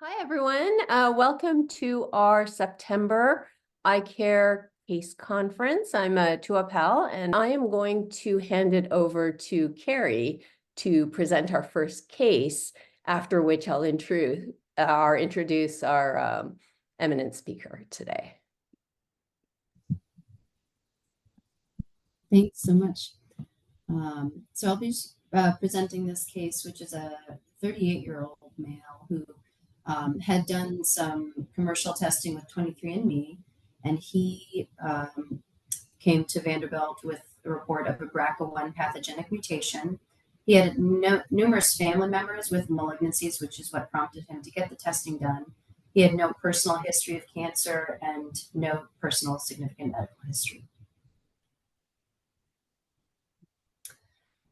Hi, everyone. Welcome to our September ICARE case conference. I'm Tua Pal, and I am going to hand it over to Carrie to present our first case, after which I'll introduce our eminent speaker today. Thanks so much. So I'll be presenting this case, which is a 38-year-old male who had done some commercial testing with 23andMe, and he came to Vanderbilt with a report of a BRCA1 pathogenic mutation. He had numerous family members with malignancies, which is what prompted him to get the testing done. He had no personal history of cancer and no personal significant medical history.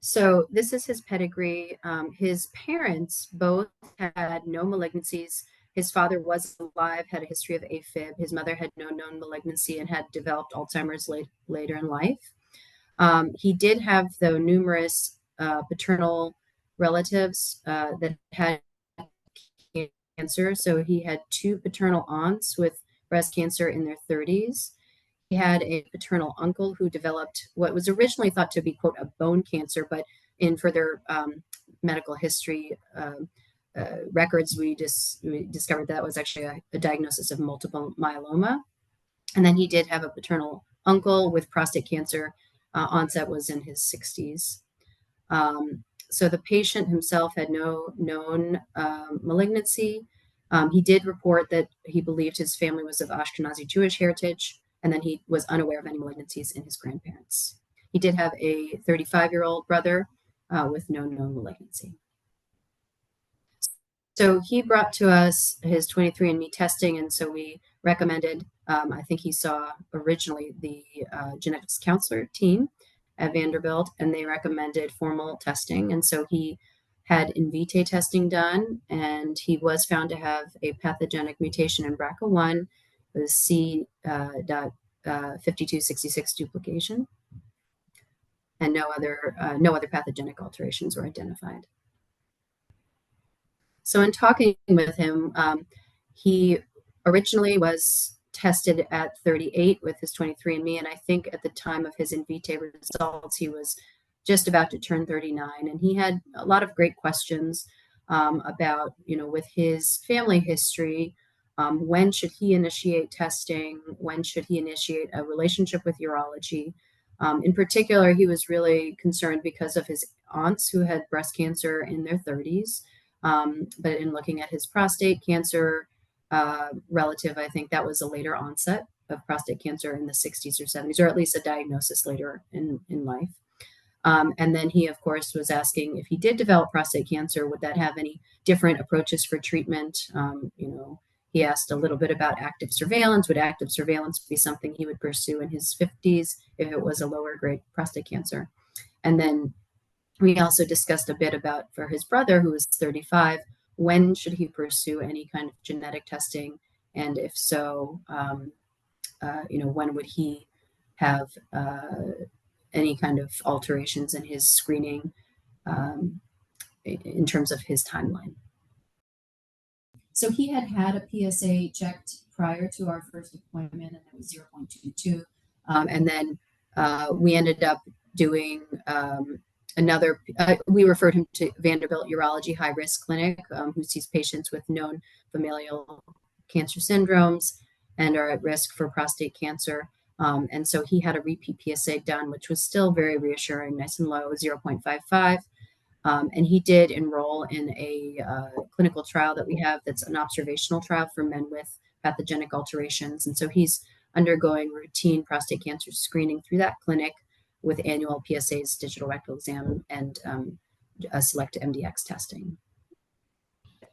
So this is his pedigree. His parents both had no malignancies. His father was alive, had a history of AFib. His mother had no known malignancy and had developed Alzheimer's later in life. He did have, though, numerous paternal relatives that had cancer. So he had two paternal aunts with breast cancer in their 30s. He had a paternal uncle who developed what was originally thought to be, quote, a bone cancer, but in further medical history records, we discovered that was actually a diagnosis of multiple myeloma. And then he did have a paternal uncle with prostate cancer. Onset was in his 60s. So the patient himself had no known malignancy. He did report that he believed his family was of Ashkenazi Jewish heritage, and then he was unaware of any malignancies in his grandparents. He did have a 35-year-old brother with no known malignancy. So he brought to us his 23andMe testing, and so we recommended, I think he saw originally the genetics counselor team at Vanderbilt, and they recommended formal testing. And so he had in vitro testing done, and he was found to have a pathogenic mutation in BRCA1, the C.5266 duplication, and no other pathogenic alterations were identified. So in talking with him, he originally was tested at 38 with his 23andMe, and I think at the time of his in vitro results, he was just about to turn 39, and he had a lot of great questions about, with his family history, when should he initiate testing? When should he initiate a relationship with urology? In particular, he was really concerned because of his aunts who had breast cancer in their 30s. But in looking at his prostate cancer relative, I think that was a later onset of prostate cancer in the 60s or 70s, or at least a diagnosis later in life. And then he, of course, was asking if he did develop prostate cancer, would that have any different approaches for treatment? He asked a little bit about active surveillance. Would active surveillance be something he would pursue in his 50s if it was a lower grade prostate cancer? And then we also discussed a bit about, for his brother, who was 35, when should he pursue any kind of genetic testing? And if so, when would he have any kind of alterations in his screening in terms of his timeline? So he had a PSA checked prior to our first appointment, and it was 0.22. And then we ended up doing we referred him to Vanderbilt Urology High Risk Clinic, who sees patients with known familial cancer syndromes and are at risk for prostate cancer. And so he had a repeat PSA done, which was still very reassuring, nice and low, 0.55. And he did enroll in a clinical trial that we have that's an observational trial for men with pathogenic alterations. And so he's undergoing routine prostate cancer screening through that clinic with annual PSAs, digital rectal exam, and select MDX testing.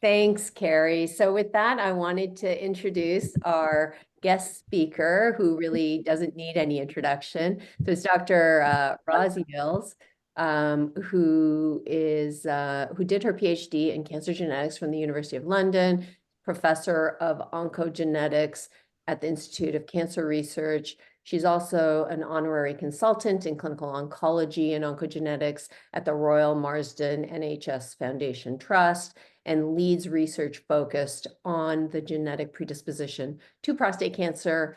Thanks, Carrie. So with that, I wanted to introduce our guest speaker, who really doesn't need any introduction. So it's Dr. Ros Eeles, who did her PhD in cancer genetics from the University of London, professor of oncogenetics at the Institute of Cancer Research. She's also an honorary consultant in clinical oncology and oncogenetics at the Royal Marsden NHS Foundation Trust, and leads research focused on the genetic predisposition to prostate cancer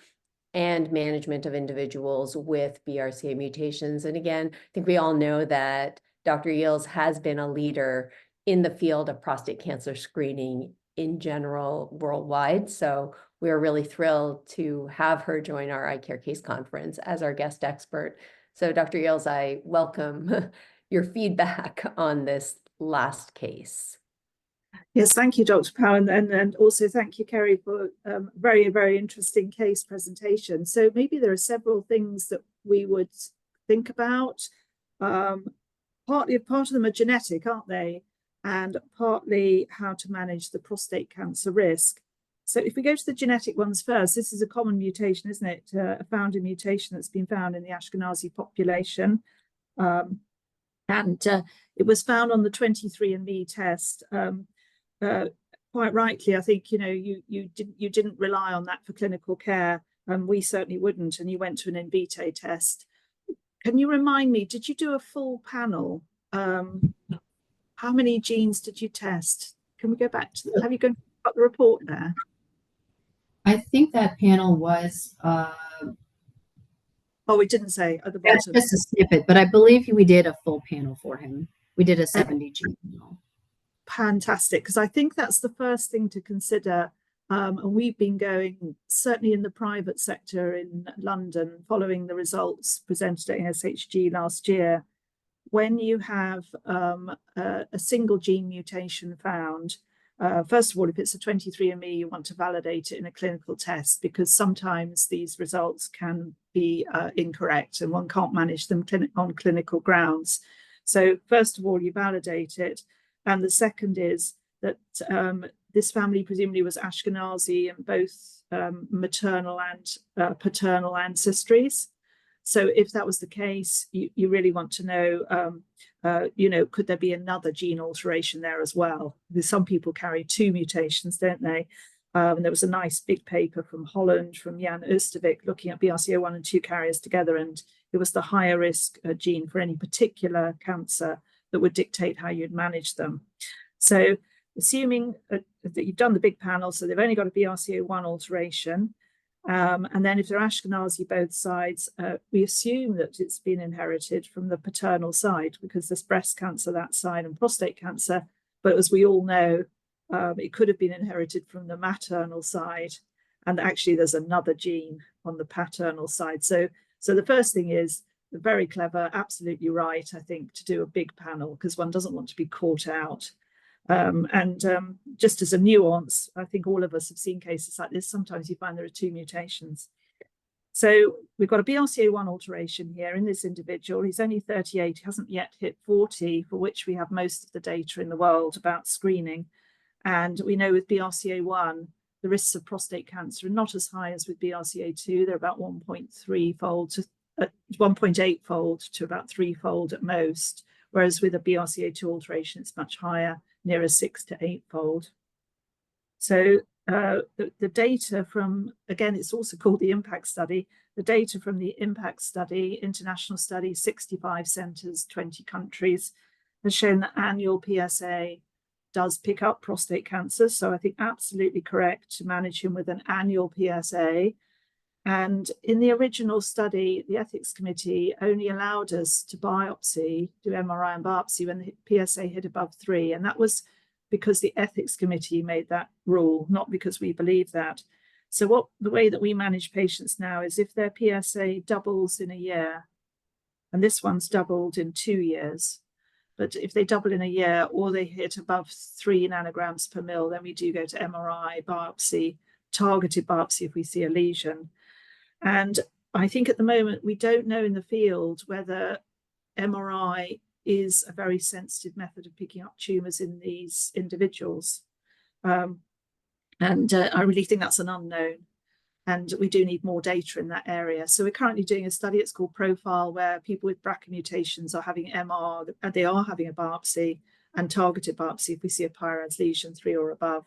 and management of individuals with BRCA mutations. And again, I think we all know that Dr. Eeles has been a leader in the field of prostate cancer screening in general worldwide. So we are really thrilled to have her join our ICARE case conference as our guest expert. So Dr. Eeles, I welcome your feedback on this last case. Yes, thank you, Dr. Powell, and also thank you, Kerry, for very, very interesting case presentation. So maybe there are several things that we would think about. Part of them are genetic, aren't they? And partly how to manage the prostate cancer risk. So if we go to the genetic ones first, this is a common mutation, isn't it? A founder mutation that's been found in the Ashkenazi population. It was found on the 23andMe test. Quite rightly, I think, you know, you didn't rely on that for clinical care, and we certainly wouldn't, and you went to an in vitro test. Can you remind me, did you do a full panel? How many genes did you test? Can we go back to have you got the report there? I think that panel was Oh, it didn't say at the bottom. that's just a snippet, but I believe we did a full panel for him. We did a 70 gene panel. Fantastic, because I think that's the first thing to consider. And we've been going, certainly in the private sector in London, following the results presented at ASHG last year. When you have a single gene mutation found, first of all, if it's a 23andMe, you want to validate it in a clinical test, because sometimes these results can be incorrect and one can't manage them on clinical grounds. So first of all, you validate it. And the second is that this family presumably was Ashkenazi in both maternal and paternal ancestries. So if that was the case, you really want to know, you know, could there be another gene alteration there as well? Because some people carry two mutations, don't they? And there was a nice big paper from Holland, from Jan Oostervik, looking at BRCA1 and 2 carriers together, and it was the higher risk gene for any particular cancer that would dictate how you'd manage them. So assuming that you've done the big panel, so they've only got a BRCA1 alteration, and then if they're Ashkenazi both sides, we assume that it's been inherited from the paternal side, because there's breast cancer that side and prostate cancer. But as we all know, it could have been inherited from the maternal side, and actually there's another gene on the paternal side. So the first thing is, very clever, absolutely right, I think, to do a big panel, because one doesn't want to be caught out. Just as a nuance, I think all of us have seen cases like this. Sometimes you find there are two mutations. So we've got a BRCA1 alteration here in this individual. He's only 38, he hasn't yet hit 40, for which we have most of the data in the world about screening. And we know with BRCA1, the risks of prostate cancer are not as high as with BRCA2. They're about 1.3-fold to 1.8-fold to about 3-fold at most, whereas with a BRCA2 alteration, it's much higher, nearer 6 to 8-fold. So the data from, again, it's also called the IMPACT study, the data from the IMPACT study, international study, 65 centres, 20 countries, has shown that annual PSA does pick up prostate cancer. So I think absolutely correct to manage him with an annual PSA. And in the original study, the ethics committee only allowed us to biopsy, do MRI and biopsy when the PSA hit above 3. And that was because the ethics committee made that rule, not because we believe that. So the way that we manage patients now is if their PSA doubles in a year, and this one's doubled in 2 years, but if they double in a year or they hit above 3 nanograms per mil, then we do go to MRI, biopsy, targeted biopsy if we see a lesion. And I think at the moment, we don't know in the field whether MRI is a very sensitive method of picking up tumours in these individuals. I really think that's an unknown. And we do need more data in that area. So we're currently doing a study, it's called Profile, where people with BRCA mutations are having MR, and they are having a biopsy and targeted biopsy if we see a Peyronie's lesion 3 or above,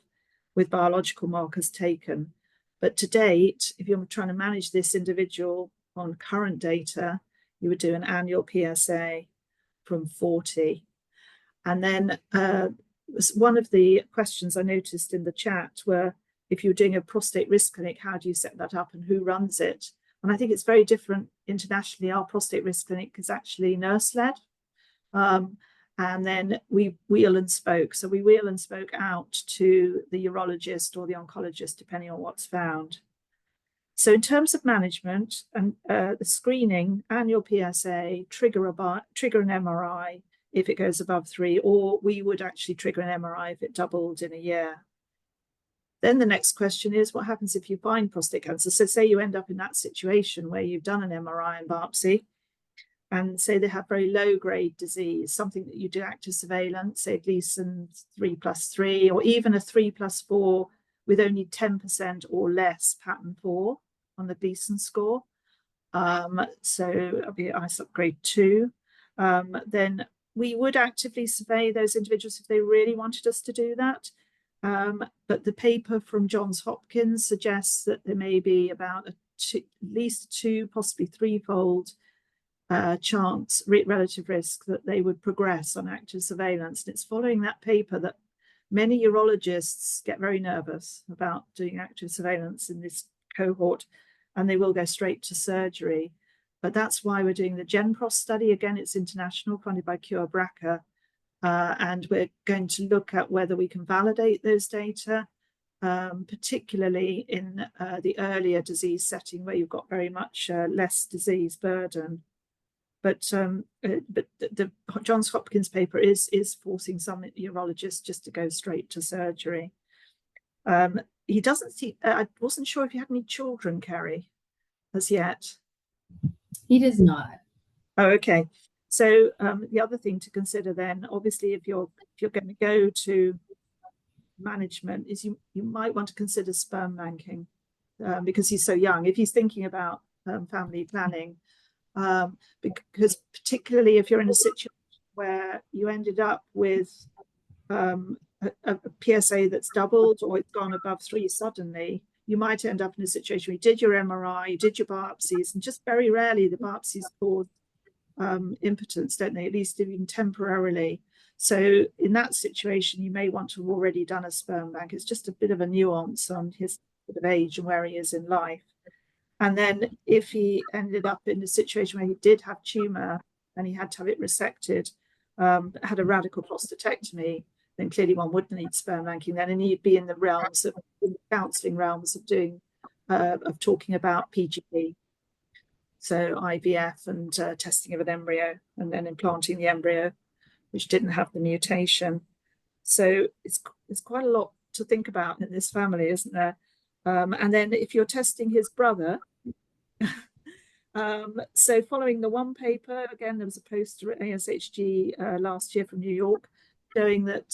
with biological markers taken. But to date, if you're trying to manage this individual on current data, you would do an annual PSA from 40. And then one of the questions I noticed in the chat were, if you're doing a prostate risk clinic, how do you set that up and who runs it? And I think it's very different internationally. Our prostate risk clinic is actually nurse-led. And then we wheel and spoke. So we wheel and spoke out to the urologist or the oncologist, depending on what's found. So in terms of management and the screening, annual PSA, trigger an MRI if it goes above 3, or we would actually trigger an MRI if it doubled in a year. Then the next question is, what happens if you find prostate cancer? So say you end up in that situation where you've done an MRI and biopsy, and say they have very low-grade disease, something that you do active surveillance, say Gleason 3+3, or even a 3+4 with only 10% or less pattern 4 on the Gleason score. So it'll be ISUP grade 2. Then we would actively survey those individuals if they really wanted us to do that. But the paper from Johns Hopkins suggests that there may be about at least 2, possibly 3-fold chance, relative risk, that they would progress on active surveillance. And it's following that paper that many urologists get very nervous about doing active surveillance in this cohort, and they will go straight to surgery. But that's why we're doing the GenPros study. Again, it's international, funded by CureBRCA. And we're going to look at whether we can validate those data, particularly in the earlier disease setting where you've got very much less disease burden. But the Johns Hopkins paper is forcing some urologists just to go straight to surgery. He doesn't see, I wasn't sure if he had any children, Kerry, as yet. He does not. Oh, okay. So the other thing to consider then, obviously, if you're going to go to management, is you might want to consider sperm banking because he's so young. If he's thinking about family planning, because particularly if you're in a situation where you ended up with a PSA that's doubled or it's gone above 3 suddenly, you might end up in a situation where you did your MRI, you did your biopsies, and just very rarely the biopsies cause impotence, don't they? At least even temporarily. So in that situation, you may want to have already done a sperm bank. It's just a bit of a nuance on his sort of age and where he is in life. And then if he ended up in a situation where he did have tumor and he had to have it resected, had a radical prostatectomy, then clearly one would need sperm banking then, and he'd be in the realms of, in the counselling realms of doing, of talking about PGP. So IVF and testing of an embryo and then implanting the embryo, which didn't have the mutation. So it's quite a lot to think about in this family, isn't there? And then if you're testing his brother, so following the one paper, again, there was a poster at ASHG last year from New York showing that,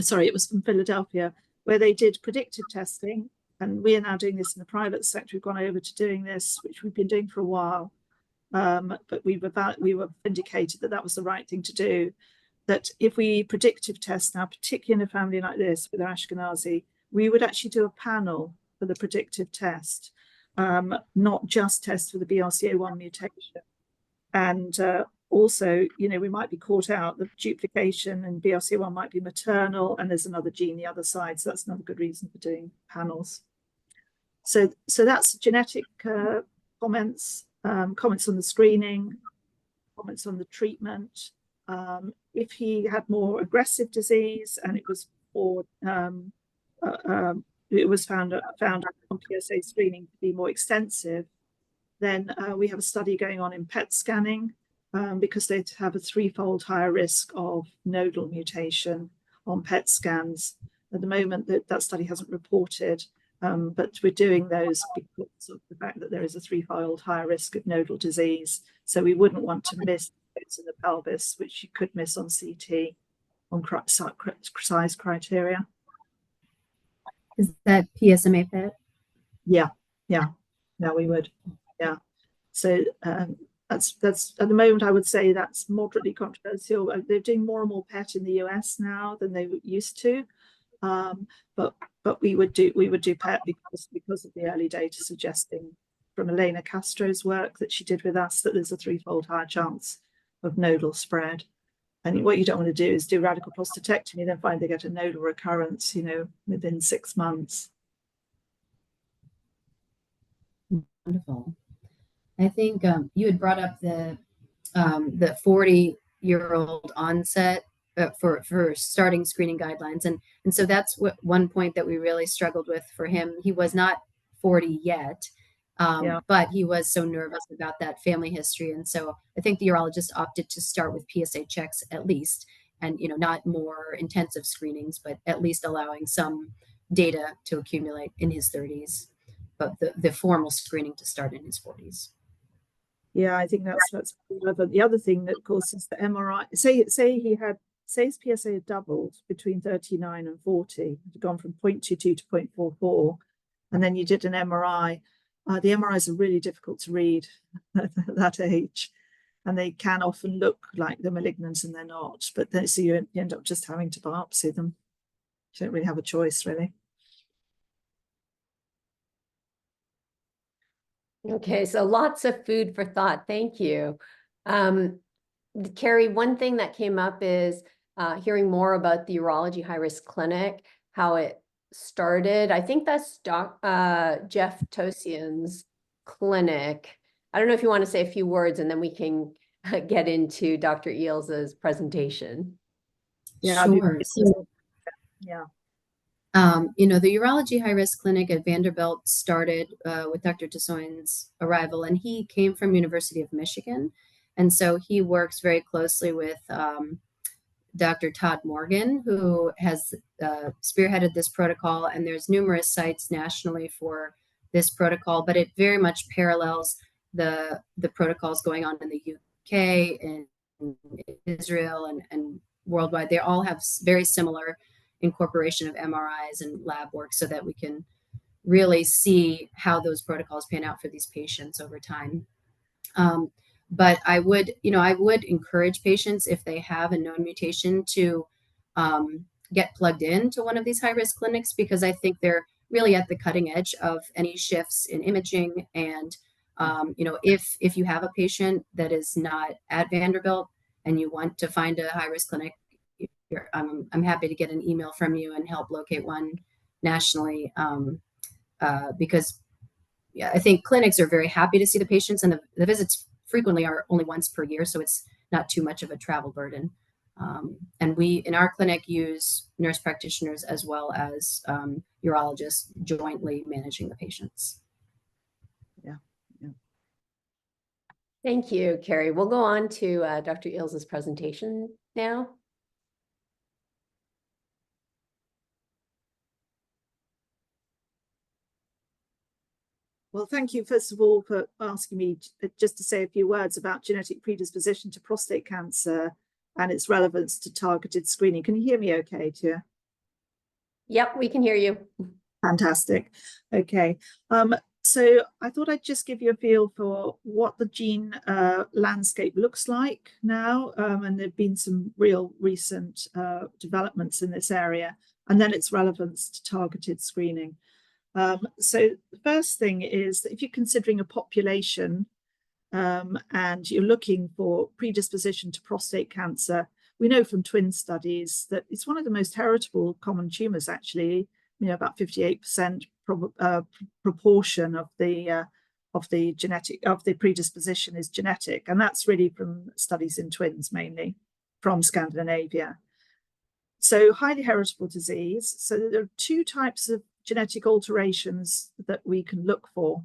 sorry, it was from Philadelphia, where they did predictive testing. And we are now doing this in the private sector. We've gone over to doing this, which we've been doing for a while. But we were vindicated that that was the right thing to do. That if we predictive test now, particularly in a family like this with Ashkenazi, we would actually do a panel for the predictive test, not just test for the BRCA1 mutation. And also, you know, we might be caught out, the duplication and BRCA1 might be maternal, and there's another gene the other side. So that's another good reason for doing panels. So that's genetic comments, comments on the screening, comments on the treatment. If he had more aggressive disease and it was found on PSA screening to be more extensive, then we have a study going on in PET scanning because they have a 3-fold higher risk of nodal mutation on PET scans. At the moment, that study hasn't reported, but we're doing those because of the fact that there is a 3-fold higher risk of nodal disease. So we wouldn't want to miss in the pelvis, which you could miss on CT on size criteria. Is that PSMA PET? Yeah, we would. Yeah. So that's at the moment, I would say that's moderately controversial. They're doing more and more PET in the US now than they used to, but we would do PET because of the early data suggesting from Elena Castro's work that she did with us, that there's a 3-fold higher chance of nodal spread. And what you don't want to do is do radical prostatectomy, then find they get a nodal recurrence, you know, within 6 months. Wonderful. I think you had brought up the 40-year-old onset for starting screening guidelines, and so that's one point that we really struggled with for him. He was not 40 yet, but he was so nervous about that family history, and so I think the urologist opted to start with PSA checks at least, and not more intensive screenings, but at least allowing some data to accumulate in his 30s, but the formal screening to start in his 40s. Yeah, I think that's relevant. The other thing that, of course, is the MRI. Say his PSA had doubled between 39 and 40, it had gone from 0.22 to 0.44, and then you did an MRI. The MRIs are really difficult to read at that age, and they can often look like they're malignant and they're not. But then, so you end up just having to biopsy them. You don't really have a choice, really. Okay, so lots of food for thought. Thank you. Carrie, one thing that came up is hearing more about the urology high-risk clinic, how it started. I think that's Jeff Tosian's clinic. I don't know if you want to say a few words, and then we can get into Dr. Eeles's presentation. Yeah, sure. Yeah. The urology high-risk clinic at Vanderbilt started with Dr. Tosian's arrival, and he came from University of Michigan. And so he works very closely with Dr. Todd Morgan, who has spearheaded this protocol, and there's numerous sites nationally for this protocol, but it very much parallels the protocols going on in the UK and Israel and worldwide. They all have very similar incorporation of MRIs and lab work so that we can really see how those protocols pan out for these patients over time. But I would encourage patients, if they have a known mutation, to get plugged in to one of these high-risk clinics, because I think they're really at the cutting edge of any shifts in imaging. And if you have a patient that is not at Vanderbilt and you want to find a high-risk clinic, I'm happy to get an email from you and help locate one nationally, because I think clinics are very happy to see the patients, and the visits frequently are only once per year, so it's not too much of a travel burden. And we, in our clinic, use nurse practitioners as well as urologists jointly managing the patients. Yeah. Thank you, Carrie. We'll go on to Dr. Eeles's presentation now. Well, thank you, first of all, for asking me just to say a few words about genetic predisposition to prostate cancer and its relevance to targeted screening. Can you hear me okay, Tia? Yep, we can hear you. Fantastic. Okay. So I thought I'd just give you a feel for what the gene landscape looks like now, and there have been some real recent developments in this area, and then its relevance to targeted screening. So the first thing is that if you're considering a population and you're looking for predisposition to prostate cancer, we know from twin studies that it's one of the most heritable common tumors, actually. About 58% proportion of the predisposition is genetic, and that's really from studies in twins, mainly from Scandinavia. So highly heritable disease. So there are two types of genetic alterations that we can look for.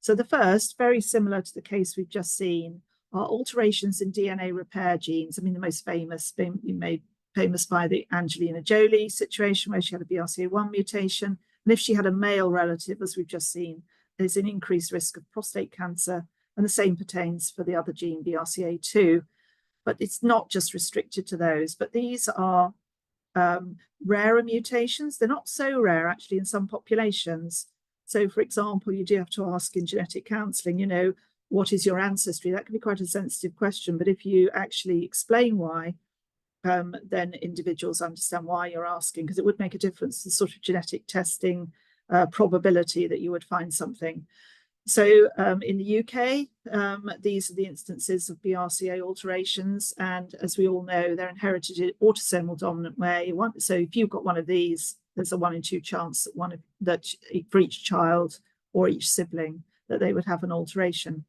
So the first, very similar to the case we've just seen, are alterations in DNA repair genes. I mean, the most famous, made famous by the Angelina Jolie situation, where she had a BRCA1 mutation. And if she had a male relative, as we've just seen, there's an increased risk of prostate cancer. And the same pertains for the other gene, BRCA2. But it's not just restricted to those, but these are rarer mutations. They're not so rare, actually, in some populations. So, for example, you do have to ask in genetic counselling, what is your ancestry? That can be quite a sensitive question. But if you actually explain why, then individuals understand why you're asking, because it would make a difference to the sort of genetic testing probability that you would find something. So in the UK, these are the instances of BRCA alterations, and as we all know, they're inherited in autosomal dominant way. So if you've got one of these, there's a 1 in 2 chance that for each child or each sibling that they would have an alteration.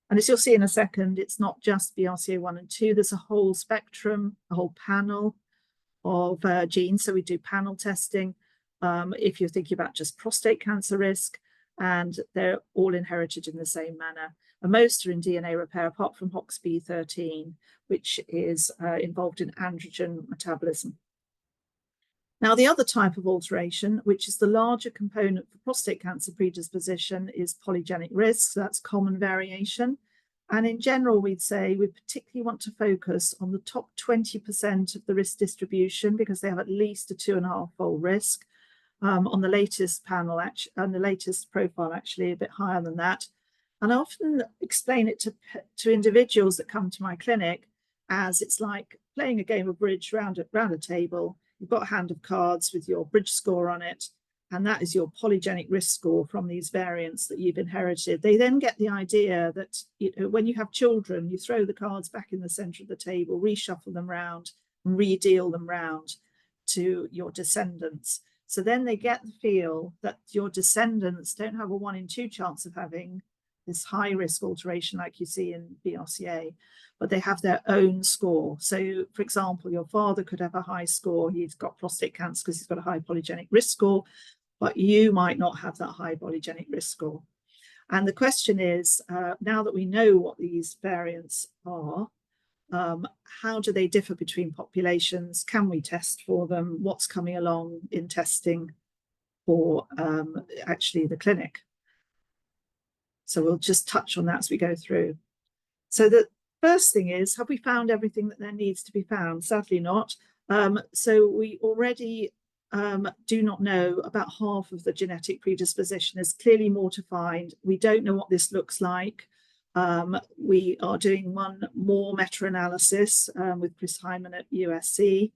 And as you'll see in a second, it's not just BRCA1 and 2. There's a whole spectrum, a whole panel of genes. So we do panel testing if you're thinking about just prostate cancer risk, and they're all inherited in the same manner. And most are in DNA repair, apart from HOXB13, which is involved in androgen metabolism. Now, the other type of alteration, which is the larger component for prostate cancer predisposition, is polygenic risk. So that's common variation. And in general, we'd say we particularly want to focus on the top 20% of the risk distribution, because they have at least a 2.5-fold risk. On the latest panel, on the latest profile, actually a bit higher than that. And I often explain it to individuals that come to my clinic as it's like playing a game of bridge round a table. You've got a hand of cards with your bridge score on it, and that is your polygenic risk score from these variants that you've inherited. They then get the idea that, you know, when you have children, you throw the cards back in the center of the table, reshuffle them round, and re-deal them round to your descendants. So then they get the feel that your descendants don't have a 1 in 2 chance of having this high risk alteration like you see in BRCA, but they have their own score. So, for example, your father could have a high score. He's got prostate cancer because he's got a high polygenic risk score, but you might not have that high polygenic risk score. And the question is, now that we know what these variants are, how do they differ between populations? Can we test for them? What's coming along in testing for actually the clinic? So we'll just touch on that as we go through. So the first thing is, have we found everything that there needs to be found? Sadly not. So we already do not know about half of the genetic predisposition. There's clearly more to find. We don't know what this looks like. We are doing one more meta-analysis with Chris Hyman at USC,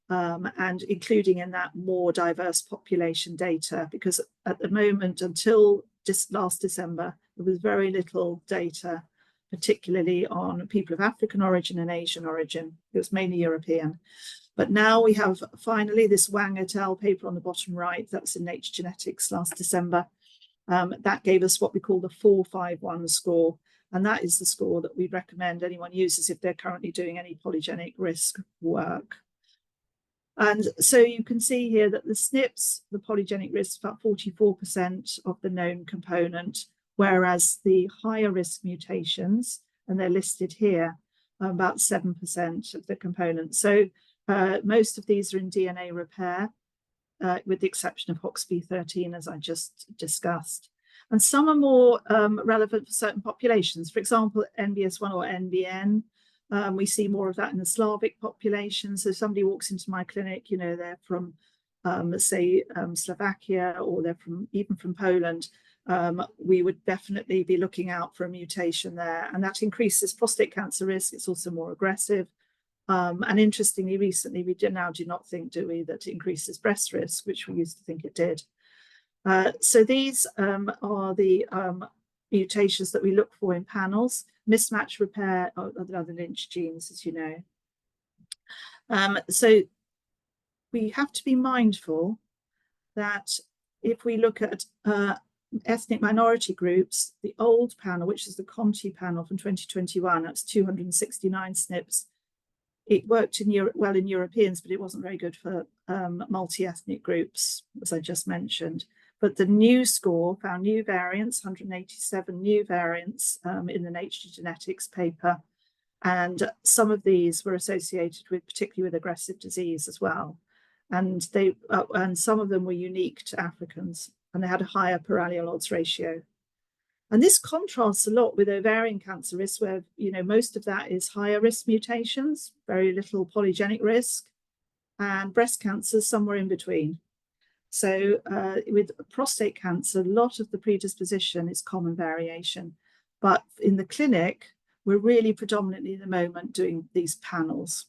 and including in that more diverse population data, because at the moment, until just last December, there was very little data, particularly on people of African origin and Asian origin. It was mainly European. But now we have finally this Wang et al. Paper on the bottom right, that's in Nature Genetics last December. That gave us what we call the 451 score. And that is the score that we recommend anyone uses if they're currently doing any polygenic risk work. And so you can see here that the SNPs, the polygenic risk, is about 44% of the known component, whereas the higher risk mutations, and they're listed here, are about 7% of the component. So most of these are in DNA repair, with the exception of HOXB13, as I just discussed. And some are more relevant for certain populations. For example, NBS1 or NBN, we see more of that in the Slavic population. So if somebody walks into my clinic, you know, they're from, say, Slovakia, or they're even from Poland, we would definitely be looking out for a mutation there. And that increases prostate cancer risk. It's also more aggressive. And interestingly, recently, we now do not think, do we, that it increases breast risk, which we used to think it did. So these are the mutations that we look for in panels. Mismatch repair are the other Lynch genes, as you know. So we have to be mindful that if we look at ethnic minority groups, the old panel, which is the Conti panel from 2021, that's 269 SNPs. It worked well in Europeans, but it wasn't very good for multi-ethnic groups, as I just mentioned. But the new score found new variants, 187 new variants in the Nature Genetics paper. And some of these were associated with, particularly with aggressive disease as well. And some of them were unique to Africans, and they had a higher per-allele odds ratio. And this contrasts a lot with ovarian cancer risk, where, you know, most of that is higher risk mutations, very little polygenic risk, and breast cancer somewhere in between. So with prostate cancer, a lot of the predisposition is common variation. But in the clinic, we're really predominantly at the moment doing these panels.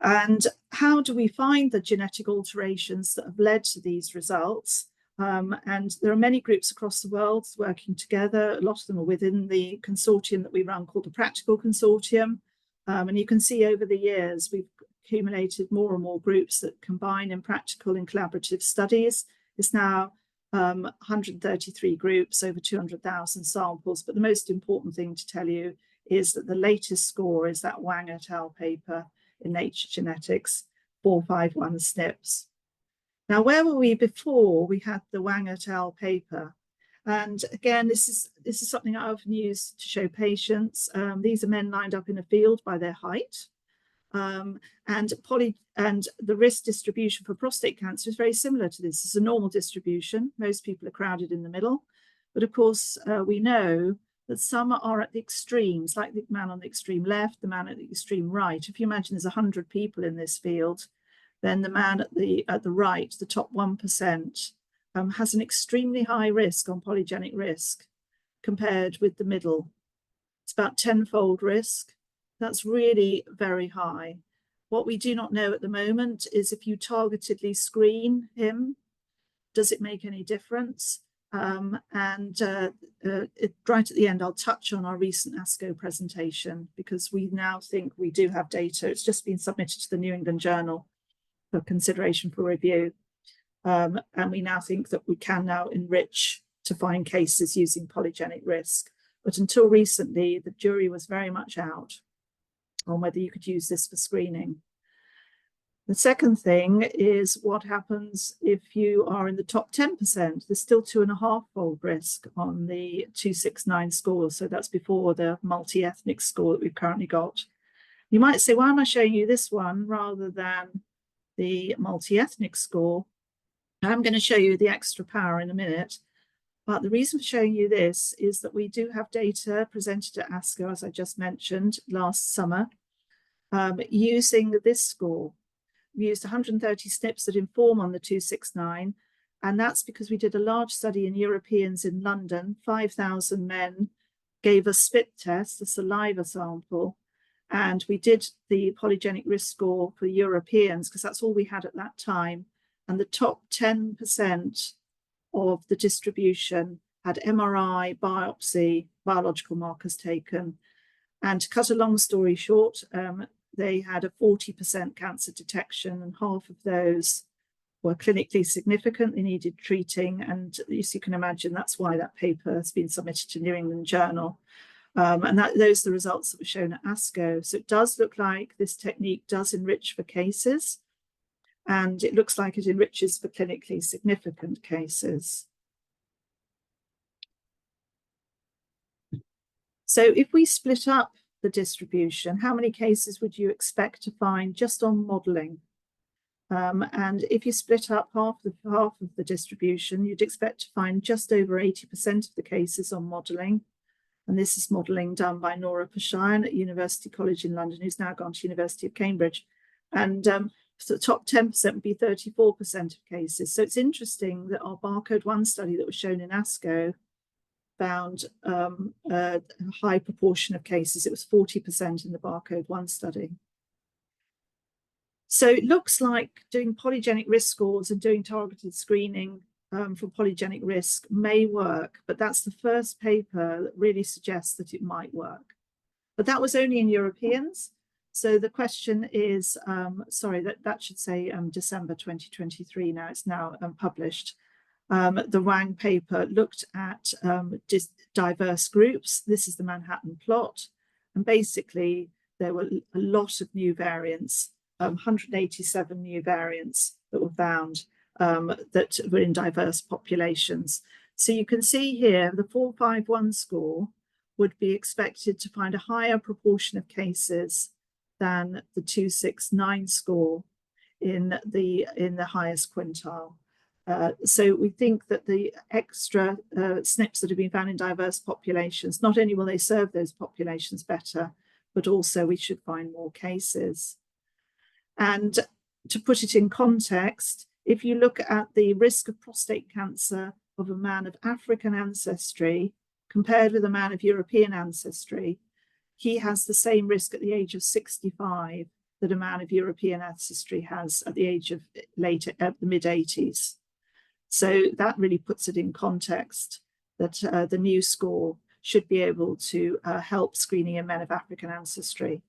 And how do we find the genetic alterations that have led to these results? And there are many groups across the world working together. A lot of them are within the consortium that we run called the Practical Consortium. And you can see over the years, we've accumulated more and more groups that combine in practical and collaborative studies. It's now 133 groups, over 200,000 samples. But the most important thing to tell you is that the latest score is that Wang et al. Paper in Nature Genetics, 451 SNPs. Now, where were we before we had the Wang et al. Paper? And again, this is something I often use to show patients. These are men lined up in a field by their height. And the risk distribution for prostate cancer is very similar to this. It's a normal distribution. Most people are crowded in the middle. But of course, we know that some are at the extremes, like the man on the extreme left, the man at the extreme right. If you imagine there's 100 people in this field, then the man at the right, the top 1%, has an extremely high risk on polygenic risk compared with the middle. It's about 10-fold risk. That's really very high. What we do not know at the moment is if you targetedly screen him, does it make any difference? Right at the end, I'll touch on our recent ASCO presentation because we now think we do have data. It's just been submitted to the New England Journal for consideration for review. And we now think that we can now enrich to find cases using polygenic risk. But until recently, the jury was very much out on whether you could use this for screening. The second thing is what happens if you are in the top 10%. There's still 2.5-fold risk on the 269 score. So that's before the multi-ethnic score that we've currently got. You might say, why am I showing you this one rather than the multi-ethnic score? I'm going to show you the extra power in a minute. But the reason for showing you this is that we do have data presented at ASCO, as I just mentioned, last summer, using this score. We used 130 SNPs that inform on the 269, and that's because we did a large study in Europeans in London. 5,000 men gave a spit test, a saliva sample, and we did the polygenic risk score for Europeans because that's all we had at that time. And the top 10% of the distribution had MRI, biopsy, biological markers taken. And to cut a long story short, they had a 40% cancer detection, and half of those were clinically significant. They needed treating. And as you can imagine, that's why that paper has been submitted to New England Journal. And those are the results that were shown at ASCO. So it does look like this technique does enrich for cases. And it looks like it enriches for clinically significant cases. So if we split up the distribution, how many cases would you expect to find just on modelling? And if you split up half of the distribution, you'd expect to find just over 80% of the cases on modelling. And this is modelling done by Nora Pashayan at University College in London, who's now gone to University of Cambridge. And so the top 10% would be 34% of cases. So it's interesting that our barcode 1 study that was shown in ASCO found a high proportion of cases. It was 40% in the barcode 1 study. So it looks like doing polygenic risk scores and doing targeted screening for polygenic risk may work, but that's the first paper that really suggests that it might work. But that was only in Europeans. So the question is, sorry, that should say December 2023. Now it's now published. The Wang paper looked at diverse groups. This is the Manhattan plot. And basically, there were a lot of new variants, 187 new variants that were found that were in diverse populations. So you can see here, the 451 score would be expected to find a higher proportion of cases than the 269 score in the highest quintile. So we think that the extra SNPs that have been found in diverse populations, not only will they serve those populations better, but also we should find more cases. And to put it in context, if you look at the risk of prostate cancer of a man of African ancestry compared with a man of European ancestry, he has the same risk at the age of 65 that a man of European ancestry has at the age of the mid-80s. So that really puts it in context that the new score should be able to help screening in men of African ancestry.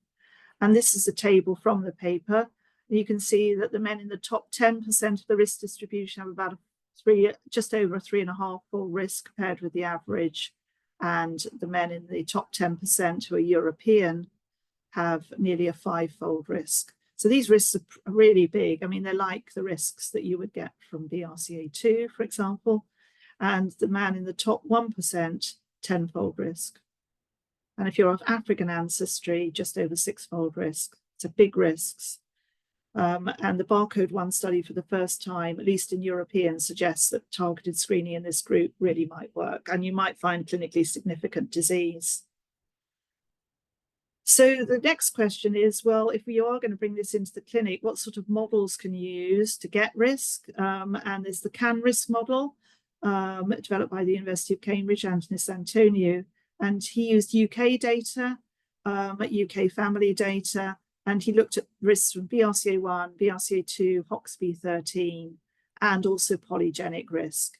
And this is a table from the paper. You can see that the men in the top 10% of the risk distribution have about just over a 3.5-fold risk compared with the average. And the men in the top 10% who are European have nearly a 5-fold risk. So these risks are really big. I mean, they're like the risks that you would get from BRCA2, for example. And the man in the top 1%, 10-fold risk. And if you're of African ancestry, just over 6-fold risk. So big risks. And the barcode 1 study for the first time, at least in Europeans, suggests that targeted screening in this group really might work, and you might find clinically significant disease. So the next question is, well, if we are going to bring this into the clinic, what sort of models can you use to get risk? And there's the CAN risk model, developed by the University of Cambridge, Anthony Santonio, and he used UK data, UK family data, and he looked at risks from BRCA1, BRCA2, HOXB13, and also polygenic risk.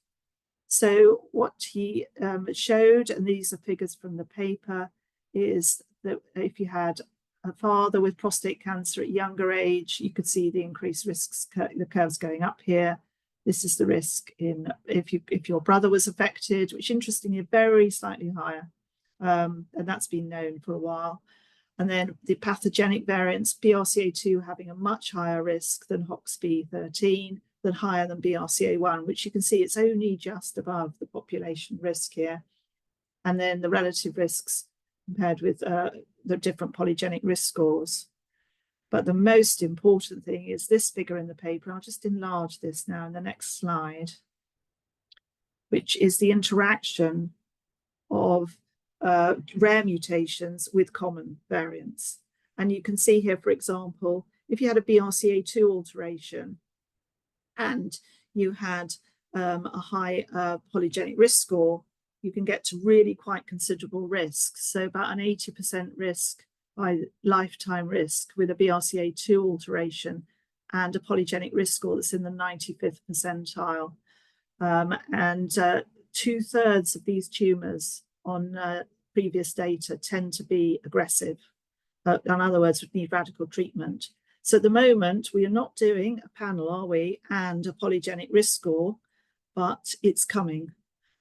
So what he showed, and these are figures from the paper, is that if you had a father with prostate cancer at younger age, you could see the increased risks, the curves going up here. This is the risk in if your brother was affected, which interestingly are very slightly higher, and that's been known for a while. And then the pathogenic variants, BRCA2 having a much higher risk than HOXB13, than higher than BRCA1, which you can see it's only just above the population risk here. And then the relative risks compared with the different polygenic risk scores. But the most important thing is this figure in the paper. I'll just enlarge this now in the next slide, which is the interaction of rare mutations with common variants. And you can see here, for example, if you had a BRCA2 alteration and you had a high polygenic risk score, you can get to really quite considerable risk. So about an 80% risk by lifetime risk with a BRCA2 alteration and a polygenic risk score that's in the 95th percentile. And 2/3 of these tumours on previous data tend to be aggressive. In other words, would need radical treatment. So at the moment, we are not doing a panel, are we, and a polygenic risk score, but it's coming.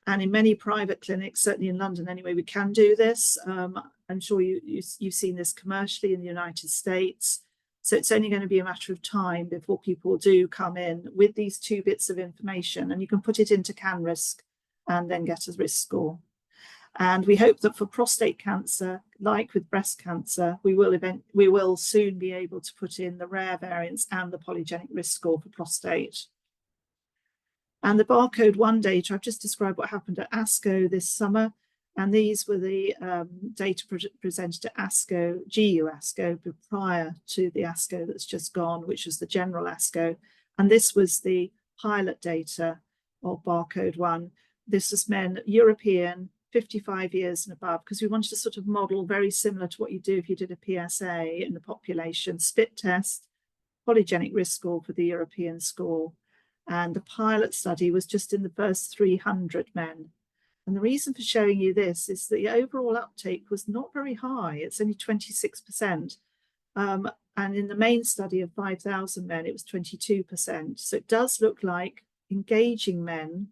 And in many private clinics, certainly in London anyway, we can do this. I'm sure you've seen this commercially in the United States. So it's only going to be a matter of time before people do come in with these 2 bits of information, and you can put it into CAN risk and then get a risk score. And we hope that for prostate cancer, like with breast cancer, we will soon be able to put in the rare variants and the polygenic risk score for prostate. And the barcode 1 data, I've just described what happened at ASCO this summer. And these were the data presented at ASCO, GU ASCO, prior to the ASCO that's just gone, which was the general ASCO. And this was the pilot data of barcode 1. This is men, European, 55 years and above, because we wanted to sort of model very similar to what you do if you did a PSA in the population, spit test, polygenic risk score for the European score. And the pilot study was just in the first 300 men. And the reason for showing you this is that the overall uptake was not very high. It's only 26%. And in the main study of 5,000 men, it was 22%. So it does look like engaging men,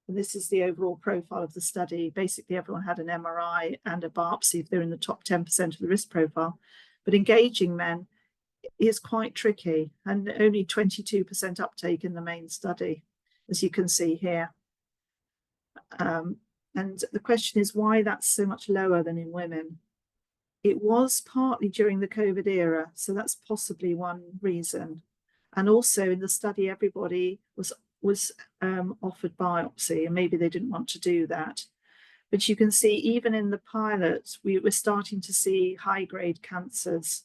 and this is the overall profile of the study. Basically, everyone had an MRI and a biopsy if they're in the top 10% of the risk profile. But engaging men is quite tricky, and only 22% uptake in the main study, as you can see here. And the question is why that's so much lower than in women. It was partly during the COVID era, so that's possibly one reason. And also in the study, everybody was offered biopsy, and maybe they didn't want to do that. But you can see even in the pilot, we're starting to see high-grade cancers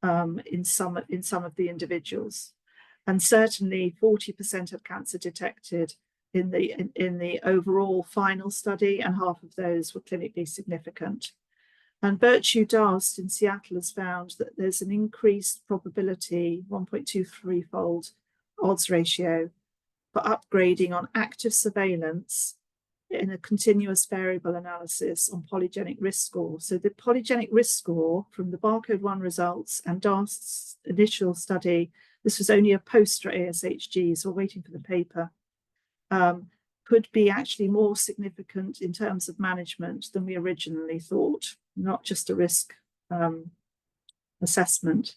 in some of the individuals, and certainly 40% of cancer detected in the overall final study, and half of those were clinically significant. And Virtue Dast in Seattle has found that there's an increased probability, 1.23-fold odds ratio for upgrading on active surveillance in a continuous variable analysis on polygenic risk score. So the polygenic risk score from the barcode 1 results and DAST's initial study, this was only a poster ASHG, so we're waiting for the paper, could be actually more significant in terms of management than we originally thought, not just a risk assessment.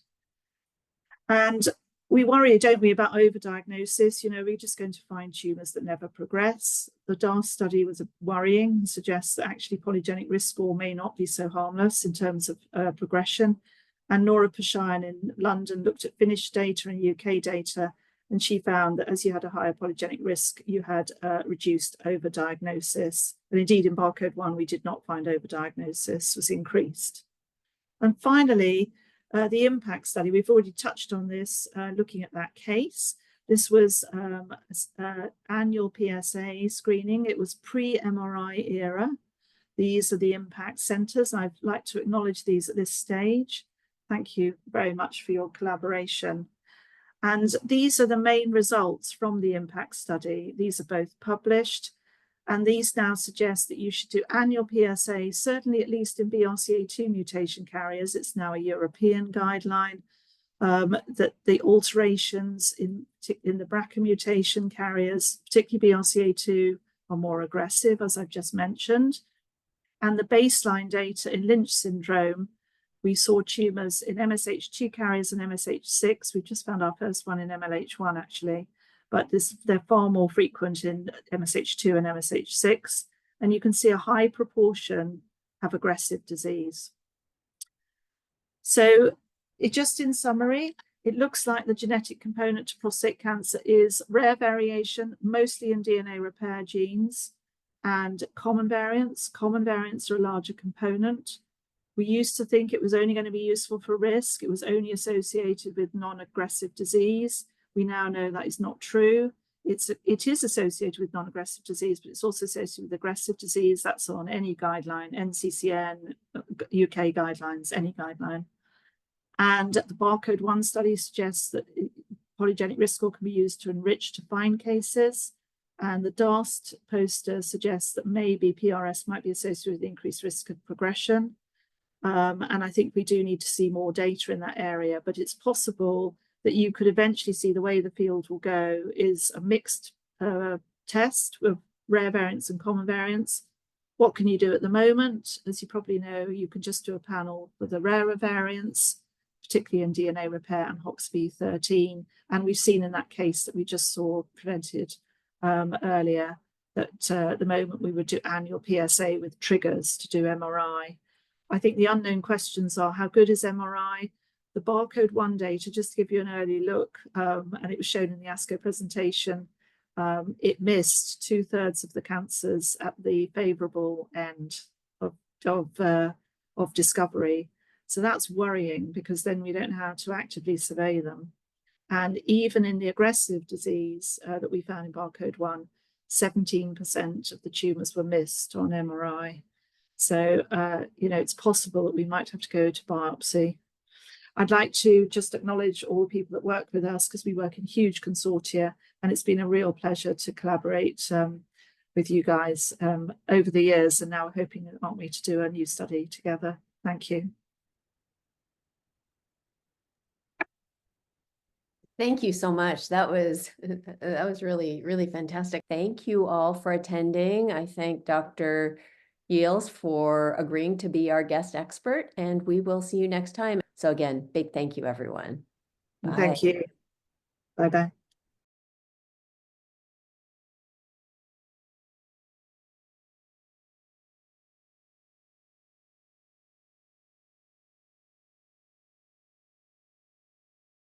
And we worry, don't we, about overdiagnosis. You know, we're just going to find tumours that never progress. The DAST study was worrying and suggests that actually polygenic risk score may not be so harmless in terms of progression. And Nora Pashayan in London looked at Finnish data and UK data, and she found that as you had a higher polygenic risk, you had reduced overdiagnosis. And indeed, in barcode 1, we did not find overdiagnosis was increased. And finally, the impact study, we've already touched on this, looking at that case. This was annual PSA screening. It was pre-MRI era. These are the impact centres. I'd like to acknowledge these at this stage. Thank you very much for your collaboration. And these are the main results from the impact study. These are both published. And these now suggest that you should do annual PSA, certainly at least in BRCA2 mutation carriers. It's now a European guideline, that the alterations in the BRCA mutation carriers, particularly BRCA2, are more aggressive, as I've just mentioned. And the baseline data in Lynch syndrome, we saw tumours in MSH2 carriers and MSH6. We've just found our first one in MLH1, actually. But they're far more frequent in MSH2 and MSH6. And you can see a high proportion have aggressive disease. So just in summary, it looks like the genetic component to prostate cancer is rare variation, mostly in DNA repair genes, and common variants. Common variants are a larger component. We used to think it was only going to be useful for risk. It was only associated with non-aggressive disease. We now know that is not true. It is associated with non-aggressive disease, but it's also associated with aggressive disease. That's on any guideline, NCCN, UK guidelines, any guideline. And the barcode 1 study suggests that polygenic risk score can be used to enrich to find cases. And the DAST poster suggests that maybe PRS might be associated with increased risk of progression. And I think we do need to see more data in that area, but it's possible that you could eventually see the way the field will go is a mixed test of rare variants and common variants. What can you do at the moment? As you probably know, you can just do a panel for the rarer variants, particularly in DNA repair and HOXV13. And we've seen in that case that we just saw presented earlier that at the moment we would do annual PSA with triggers to do MRI. I think the unknown questions are, how good is MRI? The barcode 1 data, just to give you an early look, and it was shown in the ASCO presentation, it missed 2/3 of the cancers at the favourable end of discovery. So that's worrying, because then we don't know how to actively survey them. And even in the aggressive disease that we found in barcode 1, 17% of the tumours were missed on MRI. So, you know, it's possible that we might have to go to biopsy. I'd like to just acknowledge all the people that work with us, because we work in huge consortia, and it's been a real pleasure to collaborate with you guys over the years, and now we're hoping, aren't we, to do a new study together. Thank you. Thank you so much. That was really, really fantastic. Thank you all for attending. I thank Dr. Eeles for agreeing to be our guest expert, and we will see you next time. So again, big thank you, everyone. Bye. Thank you. Bye-bye.